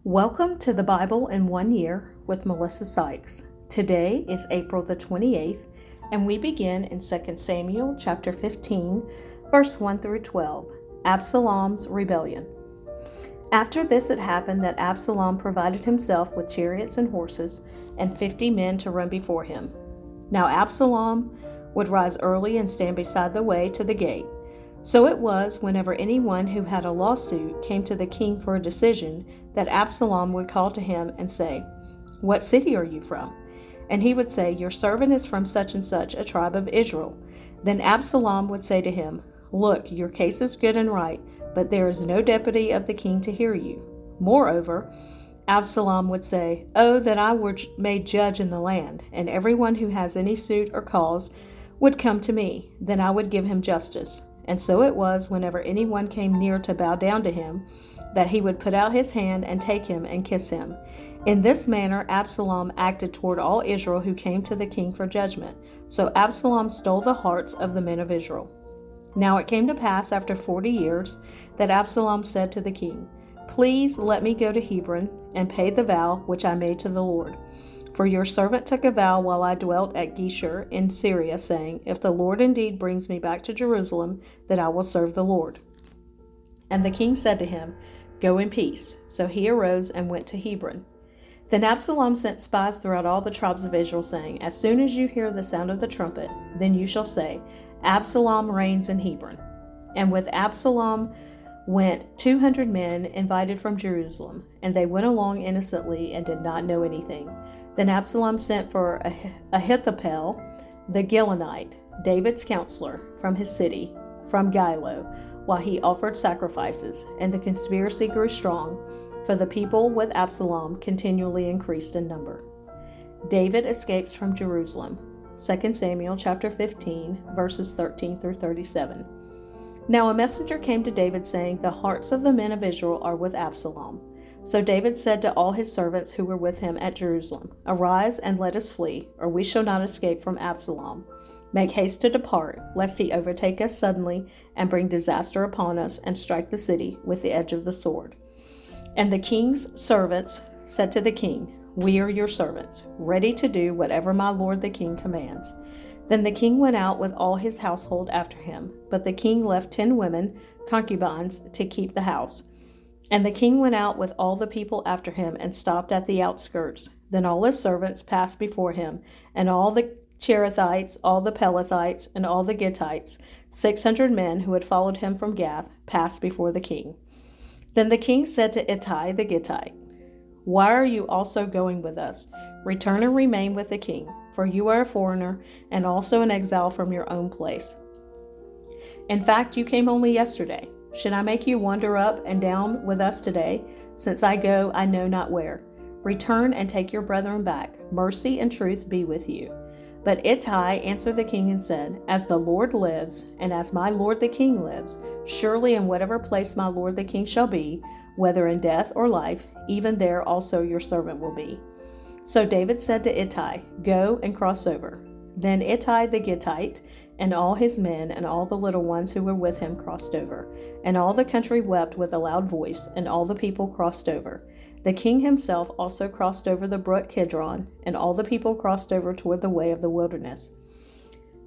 Welcome to the Bible in 1 Year with Melissa Sykes. Today is April the 28th, and we begin in 2 Samuel chapter 15, verse 1 through 12, Absalom's rebellion. After this it happened that Absalom provided himself with chariots and horses, and 50 men to run before him. Now Absalom would rise early and stand beside the way to the gate. So it was, whenever anyone who had a lawsuit came to the king for a decision, that Absalom would call to him and say, "What city are you from?" And he would say, "Your servant is from such and such a tribe of Israel." Then Absalom would say to him, "Look, your case is good and right, but there is no deputy of the king to hear you." Moreover, Absalom would say, "Oh, that I were made judge in the land, and everyone who has any suit or cause would come to me, then I would give him justice." And so it was, whenever anyone came near to bow down to him, that he would put out his hand and take him and kiss him. In this manner Absalom acted toward all Israel who came to the king for judgment. So Absalom stole the hearts of the men of Israel. Now it came to pass after 40 years that Absalom said to the king, "Please let me go to Hebron and pay the vow which I made to the Lord. For your servant took a vow while I dwelt at Geshur in Syria, saying, If the Lord indeed brings me back to Jerusalem, then I will serve the Lord." And the king said to him, "Go in peace." So he arose and went to Hebron. Then Absalom sent spies throughout all the tribes of Israel, saying, "As soon as you hear the sound of the trumpet, then you shall say, Absalom reigns in Hebron." And with Absalom went 200 men invited from Jerusalem, and they went along innocently and did not know anything. Then Absalom sent for Ahithophel the Gilonite, David's counselor, from his city, from Gilo, while he offered sacrifices, and the conspiracy grew strong, for the people with Absalom continually increased in number. David escapes from Jerusalem. 2 Samuel chapter 15, verses 13 through 37. Now a messenger came to David, saying, "The hearts of the men of Israel are with Absalom." So David said to all his servants who were with him at Jerusalem, "Arise and let us flee, or we shall not escape from Absalom. Make haste to depart, lest he overtake us suddenly and bring disaster upon us and strike the city with the edge of the sword." And the king's servants said to the king, "We are your servants, ready to do whatever my lord the king commands." Then the king went out with all his household after him, but the king left 10 women, concubines, to keep the house. And the king went out with all the people after him and stopped at the outskirts. Then all his servants passed before him, and all the Cherethites, all the Pelethites, and all the Gittites, 600 men who had followed him from Gath, passed before the king. Then the king said to Ittai the Gittite, "Why are you also going with us? Return and remain with the king, for you are a foreigner and also an exile from your own place. In fact, you came only yesterday. Should I make you wander up and down with us today? Since I go, I know not where. Return and take your brethren back. Mercy and truth be with you." But Ittai answered the king and said, "As the Lord lives, and as my lord the king lives, surely in whatever place my lord the king shall be, whether in death or life, even there also your servant will be." So David said to Ittai, "Go and cross over." Then Ittai the Gittite and all his men and all the little ones who were with him crossed over. And all the country wept with a loud voice, and all the people crossed over. The king himself also crossed over the brook Kidron, and all the people crossed over toward the way of the wilderness.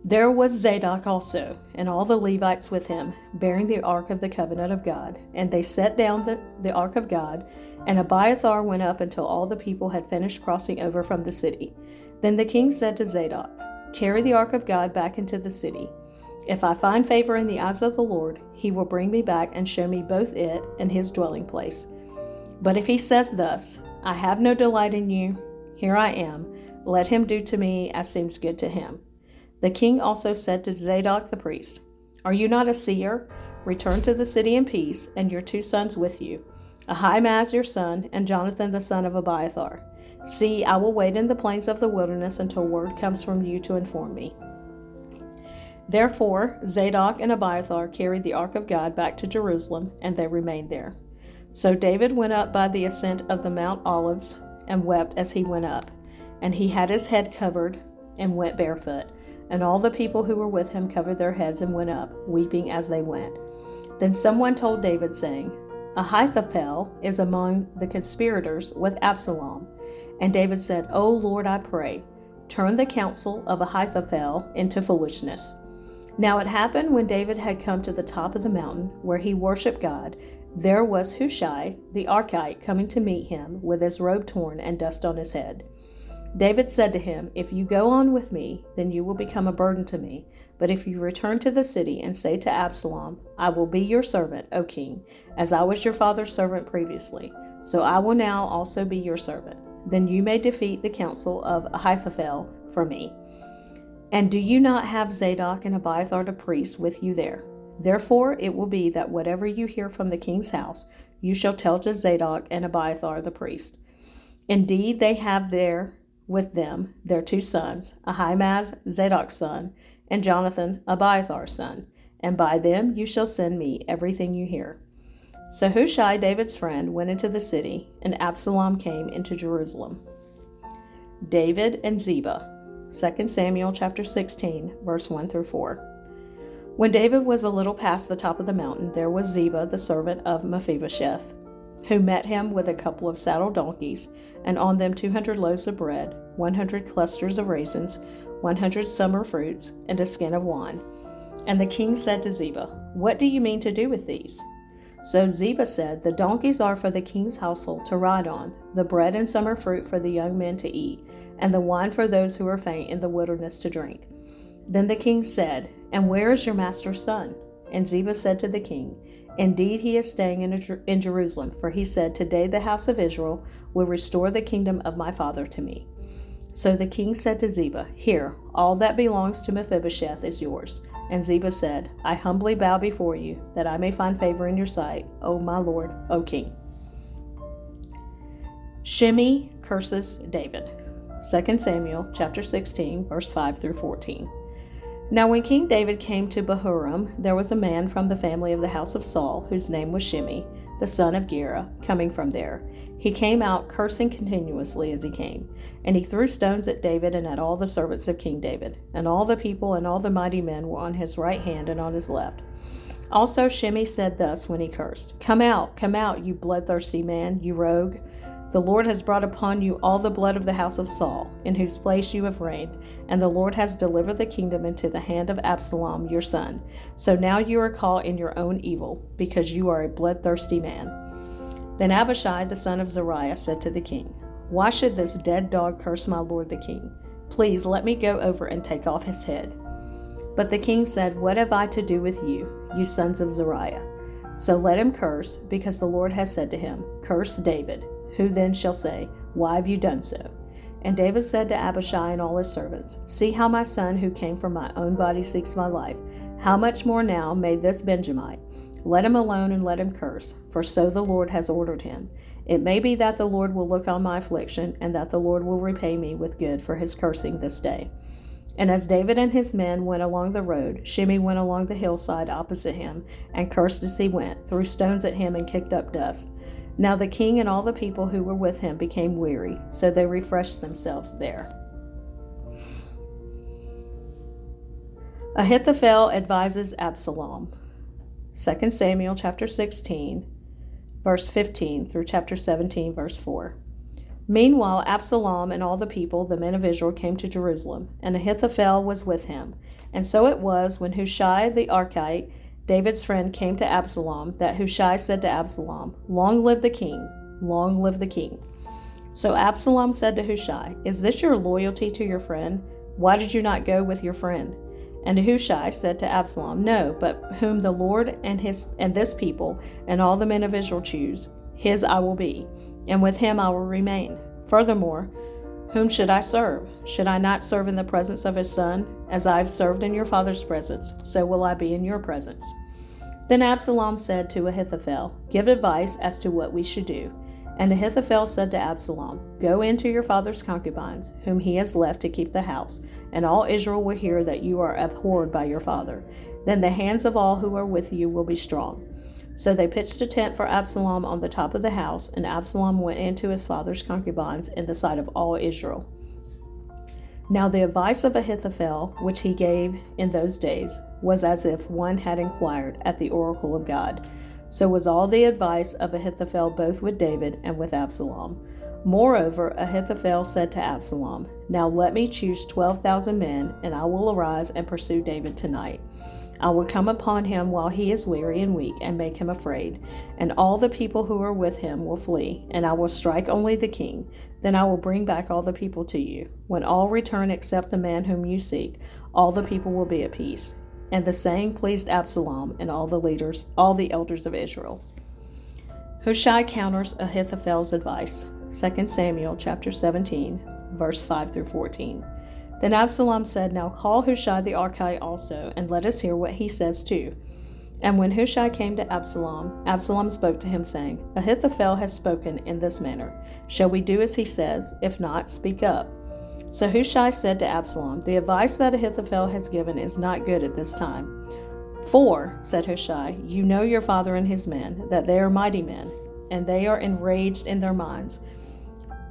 There was Zadok also, and all the Levites with him, bearing the ark of the covenant of God. And they set down the ark of God, and Abiathar went up until all the people had finished crossing over from the city. Then the king said to Zadok, "Carry the ark of God back into the city. If I find favor in the eyes of the Lord, he will bring me back and show me both it and his dwelling place. But if he says thus, 'I have no delight in you, here I am,' let him do to me as seems good to him." The king also said to Zadok the priest, "Are you not a seer? Return to the city in peace, and your 2 sons with you, Ahimaaz your son, and Jonathan the son of Abiathar. See, I will wait in the plains of the wilderness until word comes from you to inform me." Therefore Zadok and Abiathar carried the ark of God back to Jerusalem, and they remained there. So David went up by the ascent of the Mount Olives, and wept as he went up. And he had his head covered, and went barefoot. And all the people who were with him covered their heads and went up, weeping as they went. Then someone told David, saying, Ahithophel is among the conspirators with Absalom. And David said, O Lord, I pray, turn the counsel of Ahithophel into foolishness. Now it happened when David had come to the top of the mountain where he worshipped God, there was Hushai the Archite coming to meet him with his robe torn and dust on his head. David said to him, If you go on with me, then you will become a burden to me. But if you return to the city and say to Absalom, I will be your servant, O king, as I was your father's servant previously, so I will now also be your servant. Then you may defeat the counsel of Ahithophel for me. And do you not have Zadok and Abiathar the priests with you there? Therefore it will be that whatever you hear from the king's house, you shall tell to Zadok and Abiathar the priest. Indeed, they have there with them their 2 sons, Ahimaaz, Zadok's son, and Jonathan, Abiathar's son, and by them you shall send me everything you hear. So Hushai, David's friend, went into the city, and Absalom came into Jerusalem. David and Ziba. 2 Samuel chapter 16, verse 1 through 4. When David was a little past the top of the mountain, there was Ziba, the servant of Mephibosheth, who met him with a couple of saddled donkeys, and on them 200 loaves of bread, 100 clusters of raisins, 100 summer fruits, and a skin of wine. And the king said to Ziba, What do you mean to do with these? So Ziba said, The donkeys are for the king's household to ride on, the bread and summer fruit for the young men to eat, and the wine for those who are faint in the wilderness to drink. Then the king said, And where is your master's son? And Ziba said to the king, Indeed, he is staying in Jerusalem, for he said, Today the house of Israel will restore the kingdom of my father to me. So the king said to Ziba, Here, all that belongs to Mephibosheth is yours. And Ziba said, I humbly bow before you, that I may find favor in your sight, O my lord, O king. Shimei curses David. 2 Samuel chapter 16, verse 5 through 14. Now when King David came to Bahurim, there was a man from the family of the house of Saul, whose name was Shimei, the son of Gera, coming from there. He came out cursing continuously as he came, and he threw stones at David and at all the servants of King David. And all the people and all the mighty men were on his right hand and on his left. Also Shimei said thus when he cursed, Come out, you bloodthirsty man, you rogue. The Lord has brought upon you all the blood of the house of Saul, in whose place you have reigned, and the Lord has delivered the kingdom into the hand of Absalom your son. So now you are caught in your own evil, because you are a bloodthirsty man. Then Abishai the son of Zeruiah said to the king, Why should this dead dog curse my lord the king? Please let me go over and take off his head. But the king said, What have I to do with you, you sons of Zeruiah? So let him curse, because the Lord has said to him, Curse David. Who then shall say, Why have you done so? And David said to Abishai and all his servants, See how my son who came from my own body seeks my life. How much more now may this Benjamite? Let him alone and let him curse, for so the Lord has ordered him. It may be that the Lord will look on my affliction, and that the Lord will repay me with good for his cursing this day. And as David and his men went along the road, Shimei went along the hillside opposite him, and cursed as he went, threw stones at him and kicked up dust. Now the king and all the people who were with him became weary, so they refreshed themselves there. Ahithophel advises Absalom. 2 Samuel chapter 16, verse 15 through chapter 17, verse 4. Meanwhile, Absalom and all the people, the men of Israel, came to Jerusalem, and Ahithophel was with him. And so it was, when Hushai the Archite, David's friend, came to Absalom, that Hushai said to Absalom, Long live the king, long live the king. So Absalom said to Hushai, Is this your loyalty to your friend? Why did you not go with your friend? And Hushai said to Absalom, No, but whom the Lord and this people and all the men of Israel choose, his I will be, and with him I will remain. Furthermore, whom should I serve? Should I not serve in the presence of his son? As I have served in your father's presence, so will I be in your presence. Then Absalom said to Ahithophel, Give advice as to what we should do. And Ahithophel said to Absalom, Go in to your father's concubines, whom he has left to keep the house, and all Israel will hear that you are abhorred by your father. Then the hands of all who are with you will be strong. So they pitched a tent for Absalom on the top of the house, and Absalom went into his father's concubines in the sight of all Israel. Now the advice of Ahithophel, which he gave in those days, was as if one had inquired at the oracle of God. So was all the advice of Ahithophel both with David and with Absalom. Moreover, Ahithophel said to Absalom, Now let me choose 12,000 men, and I will arise and pursue David tonight. I will come upon him while he is weary and weak, and make him afraid. And all the people who are with him will flee, and I will strike only the king. Then I will bring back all the people to you. When all return except the man whom you seek, all the people will be at peace. And the saying pleased Absalom and all the elders of Israel. Hushai counters Ahithophel's advice. 2 Samuel chapter 17, verse 5 through 14. Then Absalom said, Now call Hushai the Archite also, and let us hear what he says too. And when Hushai came to Absalom, Absalom spoke to him, saying, Ahithophel has spoken in this manner. Shall we do as he says? If not, speak up. So Hushai said to Absalom, The advice that Ahithophel has given is not good at this time. For, said Hushai, you know your father and his men, that they are mighty men, and they are enraged in their minds,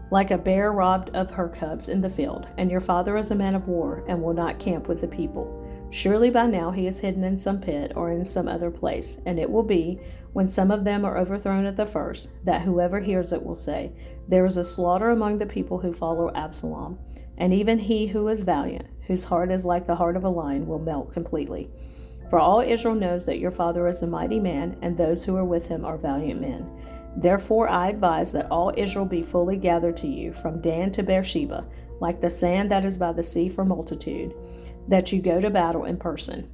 like a bear robbed of her cubs in the field, and your father is a man of war, and will not camp with the people. Surely by now he is hidden in some pit or in some other place, and it will be, when some of them are overthrown at the first, that whoever hears it will say, There is a slaughter among the people who follow Absalom, and even he who is valiant, whose heart is like the heart of a lion, will melt completely. For all Israel knows that your father is a mighty man, and those who are with him are valiant men. Therefore I advise that all Israel be fully gathered to you, from Dan to Beersheba, like the sand that is by the sea for multitude, that you go to battle in person.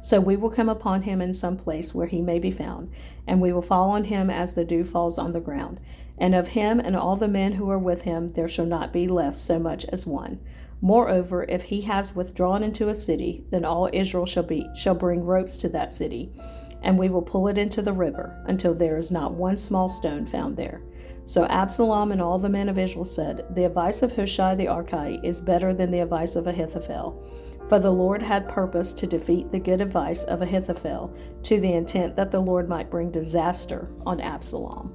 So we will come upon him in some place where he may be found, and we will fall on him as the dew falls on the ground. And of him and all the men who are with him there shall not be left so much as one. Moreover, if he has withdrawn into a city, then all Israel shall bring ropes to that city, and we will pull it into the river, until there is not one small stone found there. So Absalom and all the men of Israel said, The advice of Hushai the Archite is better than the advice of Ahithophel. For the Lord had purposed to defeat the good advice of Ahithophel, to the intent that the Lord might bring disaster on Absalom.